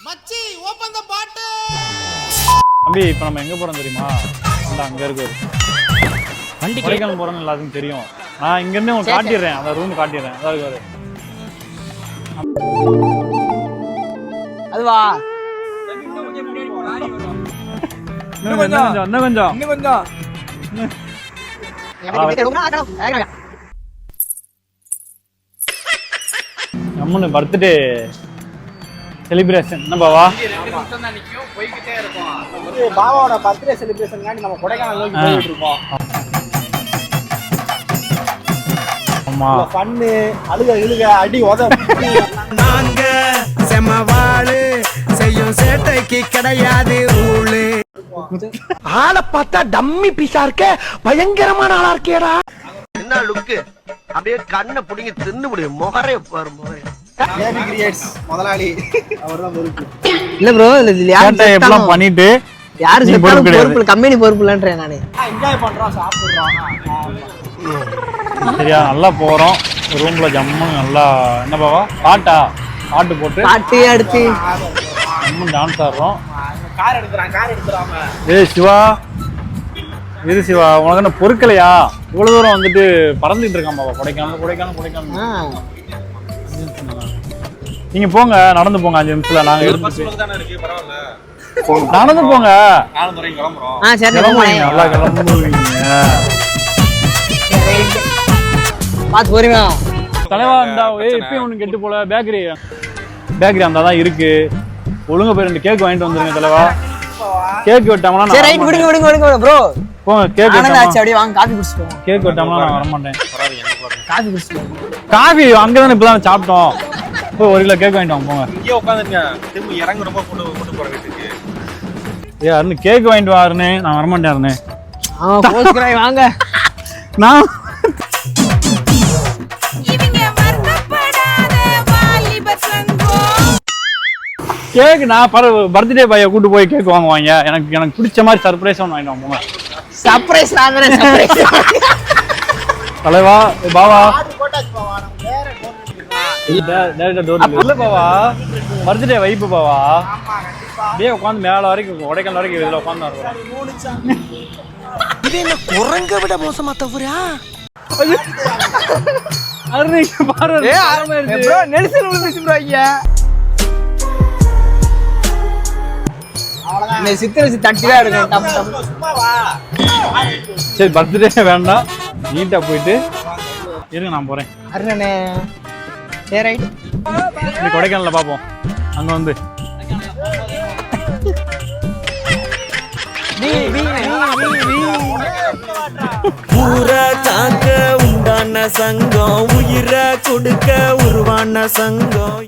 மச்சி ஓபன் தி பாட்டில். தம்பி இப்போ நம்ம எங்கே போகிறோம் தெரியுமா? அங்கே இருக்கு வண்டி கொடைக்கானல் போகிறோன்னு எல்லாத்துக்கும் தெரியும். நான் இங்கேருந்து உங்களுக்கு காட்டிடுறேன், அந்த ரூம் காட்டிடுறேன். அதான் இருக்காரு அதுவா நம்மளு பர்த்டே செலிப்ரேஷன் என்ன பாவா? பாபாவோட பர்த்டே செலிப்ரேஷன் நம்ம கொடைக்கானல் நோக்கி போயிட்டு இருக்கோம். ஆமா ஃபன்னு அழுக அடி உத நாங்க செமவாளு செய்யும் சேட்டைக்கு கிடையாது ரூலு. ஆளை பார்த்தா டம்மி பீஸா இருக்க, பயங்கரமான ஆளா இருக்கேடா. என்ன லுக்கு, அப்படியே கண்ணை புடிங்க தின்னு முடியும். முகரே பாரு, முகரே. முதலாளி அவர்தான் பொறுப்பு. இல்ல ப்ரோ, இதுல பண்ணிட்டு யாரு செத்தாலும் பொறுப்பு, கம்பெனி பொறுப்புலன்றேன் நானு. என்ஜாய் பண்றோம், சாப்பிடுறோம். சரியா நல்லா போறோம். ரூம்ல ஜம்முன்னு நல்லா என்ன பாவா பாட்டு போட்டு பாட்டு அடுத்து ஜம்முன்னு டான்ஸ் ஆடுறோம். கார் எடுத்துறாம. ஏய் சிவா, இது சிவா உனக்கு என்ன பொறுக்கலையா? இவ்வளவு தூரம் வந்துட்டு பறந்துட்டு இருக்கான் பாவா. கொடைக்கானல் நீங்க போங்க, நடந்து போங்க. 5 நிமிஷத்துல நாங்க நடந்து போங்க. நல்லா கிளம்புவீங்க. பாத்து போறீங்க தலைவா. இந்த இப்பயும் ஒண்ணு கெட்டு போல. பேக்கரி அந்த தான் இருக்கு. ஒழுங்கா போய் 2 கேக் வாங்கிட்டு வந்துருங்க தலைவா. கேக் வெட்டாமலாம் சரி ரைட் விடுங்க ப்ரோ. போங்க கேக் ஆனந்தாச்சு. அப்படியே வாங்க காபி குடிச்சிட்டு போங்க. கேக் வெட்டாமலாம் நான் வர மாட்டேன். காபி குடிச்சிட்டு போங்க. காபி அங்கதானே இப்பதான் சாப்பிட்டோம். போய் 1 கிலோ கேக் வாங்கிட்டு வாங்க போங்க. இங்கே உட்காந்துருங்க. திரும்ப இறங்க ரொம்ப கூட்டு போற வீட்டுக்கு. அருண் கேக் வாங்கிட்டு வாருன்னு நான் வரமாட்டேன் அருண். போஸ்கராய் வாங்க. நான் கேக் நான் பர்த்டே பாய கூட்டு போய் கேக் வாங்குவாங்க. எனக்கு பிடிச்ச மாதிரி சர்ப்ரைஸ் ஒன்று வாங்கிட்டு வாங்க. சர்ப்ரைஸ் நான் தானே சர்ப்ரைஸ். தலைவா பாவா இல்ல பாவா, பர்த்டே வைப்பு பாவா. அப்படியே உட்காந்து மேல வரைக்கும் கொடைக்கானல் வரைக்கும் இதுல உட்காந்து வருவேன். இது என்ன குரங்க விட மோசமா தவறா? நெரிசல் விழுந்துச்சு ப்ரோ. இங்க சித்திர தட்டிதான் எடுக்கணும். சரி பர்த்டே வேண்டாம், நீட்டா போயிட்டு இருங்க, நான் போறேன். அருணே சரி ரைட். கொடைக்கானல்ல பாப்போம். அங்க வந்து ஊரை காக்க உண்டான சங்கம், உயிரை கொடுக்க உருவான சங்கம்.